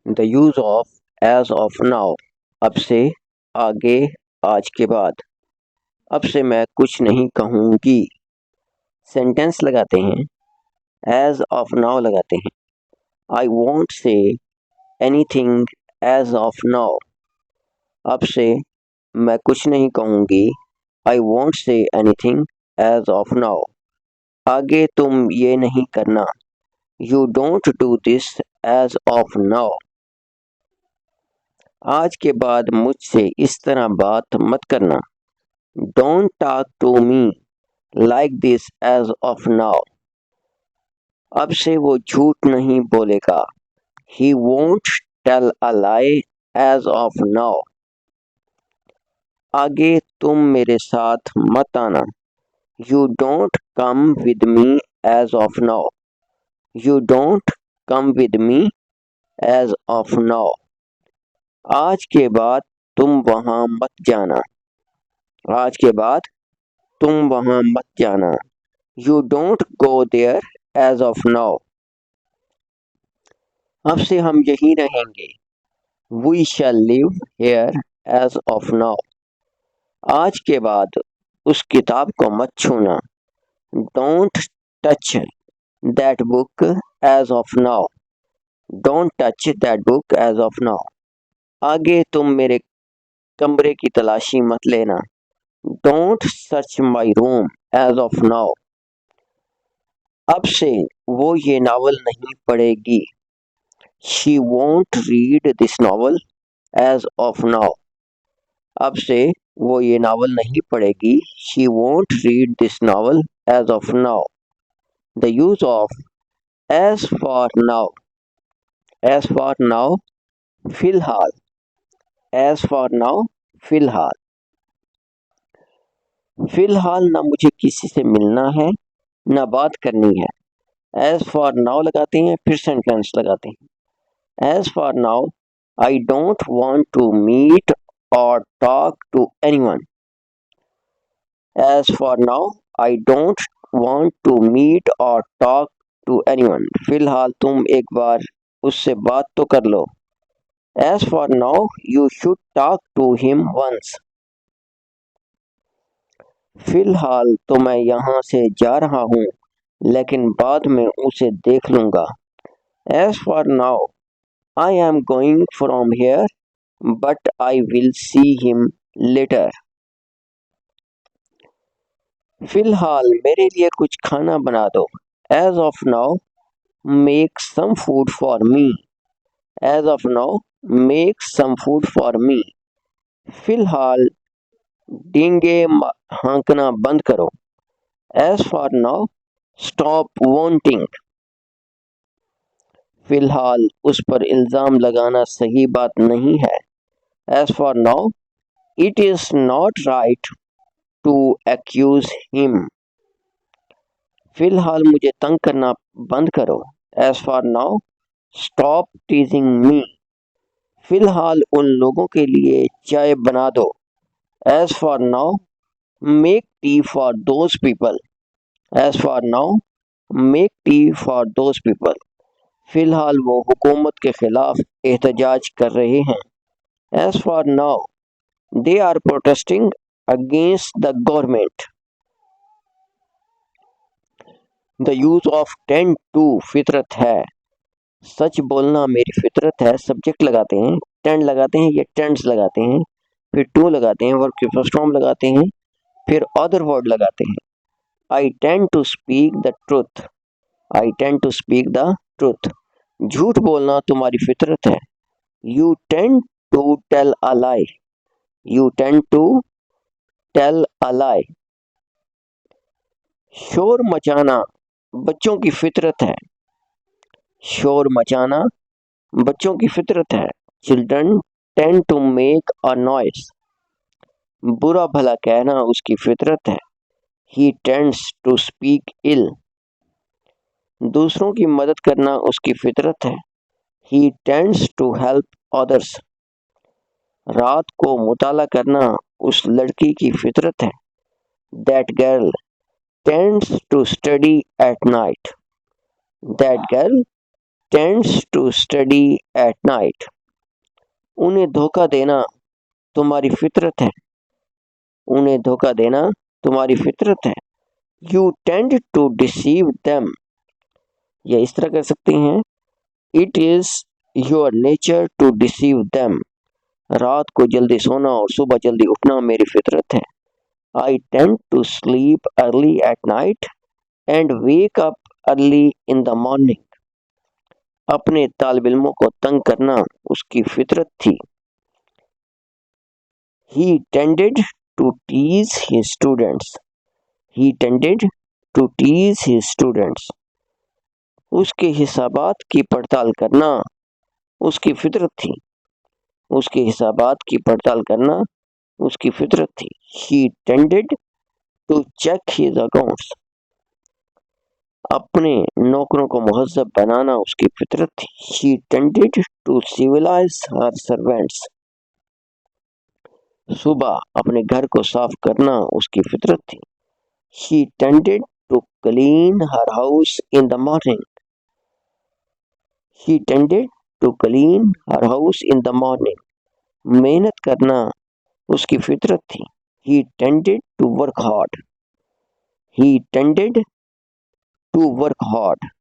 The use of as of now. अब से, आगे, आज के बाद। अब से मैं कुछ नहीं कहूँगी। सेंटेंस लगाते हैं, एज ऑफ नाउ लगाते हैं। I want say anything as of now. अब से मैं कुछ नहीं कहूँगी। I want say anything as of now. आगे तुम ये नहीं करना। You don't do this as of now. आज के बाद मुझसे इस तरह बात मत करना। Don't talk to me like this as of now. अब से वो झूठ नहीं बोलेगा। He won't tell a lie as of now. आगे तुम मेरे साथ मत आना। You don't come with me as of now. You don't come with me as of now. आज के बाद तुम वहां मत जाना। आज के बाद तुम वहां मत जाना। You don't go there as of now. अब से हम यहीं रहेंगे। We shall live here as of now. आज के बाद उस किताब को मत छूना। Don't touch that book as of now. Don't touch that book as of now. आगे तुम मेरे कमरे की तलाशी मत लेना। Don't search my room as of now. अब से वो ये नावल नहीं पढ़ेगी। She won't read this novel as of now. अब से वो ये नावल नहीं पढ़ेगी। She won't read this novel as of now. The use of as for now. As for now, फिलहाल। एज फॉर नाउ, फिलहाल। फिलहाल ना मुझे किसी से मिलना है, ना बात करनी है। एज फॉर नाउ लगाते हैं, फिर सेंटेंस लगाते हैं। As for now, I don't want to meet और talk to anyone. As for now, I don't want to meet or talk to anyone. फिलहाल तुम एक बार उससे बात तो कर लो। As for now, you should talk to him once. फिलहाल तो मैं यहाँ से जा रहा हूँ, लेकिन बाद में उसे देख लूँगा। As for now, I am going from here, but I will see him later. फिलहाल मेरे लिए कुछ खाना बना दो। As of now, make some food for me. As of now, make some food for me. फिलहाल डींगे हाँकना बंद करो। As for now, stop wanting. फिलहाल उस पर इल्ज़ाम लगाना सही बात नहीं है। As for now, it is not right to accuse him. फिलहाल मुझे तंग करना बंद करो। As for now, stop teasing me. फिलहाल उन लोगों के लिए चाय बना दो। As for now, make tea for those people. As for now, make tea for those people. फिलहाल वो हुकूमत के खिलाफ एहतजाज कर रहे हैं। As for now, they are protesting against the government. The use of tend to फितरत है। सच बोलना मेरी फितरत है। सब्जेक्ट लगाते हैं, टेंड लगाते हैं या टेंड्स लगाते हैं, फिर टू लगाते हैं, वर्ब के फर्स्ट फॉर्म लगाते हैं, फिर अदर वर्ड लगाते हैं। I tend to speak the truth. I tend to speak the truth. झूठ बोलना तुम्हारी फितरत है। You tend to tell a lie. You tend to tell a lie. शोर मचाना बच्चों की फितरत है। शोर मचाना बच्चों की फितरत है। Children tend to make a noise. बुरा भला कहना उसकी फितरत है। He tends to speak ill. दूसरों की मदद करना उसकी फितरत है। He tends to help others. रात को मुताला करना उस लड़की की फितरत है। That girl tends to study at night. That girl tends to study at night. उन्हें धोखा देना तुम्हारी फितरत है। उन्हें धोखा देना तुम्हारी फितरत है। You tend to deceive them. या इस तरह कर सकती हैं, It is your nature to deceive them. रात को जल्दी सोना और सुबह जल्दी उठना मेरी फितरत है। I tend to sleep early at night and wake up early in the morning. अपने तालिब इल्मों को तंग करना उसकी फितरत थी। He tended to tease his students. He tended to tease his students. उसके हिसाबात की पड़ताल करना उसकी फितरत थी। उसके हिसाबात की पड़ताल करना उसकी फितरत थी। He tended to check his accounts. अपने नौकरों को मुहज़्ज़ब बनाना उसकी फितरत थी। She tended to civilize her servants. सुबह अपने घर को साफ करना उसकी फितरत थी। She tended to clean her house in the morning. She tended to clean her house in the morning. मेहनत करना उसकी फितरत थी। He tended to work hard. He tended to work hard.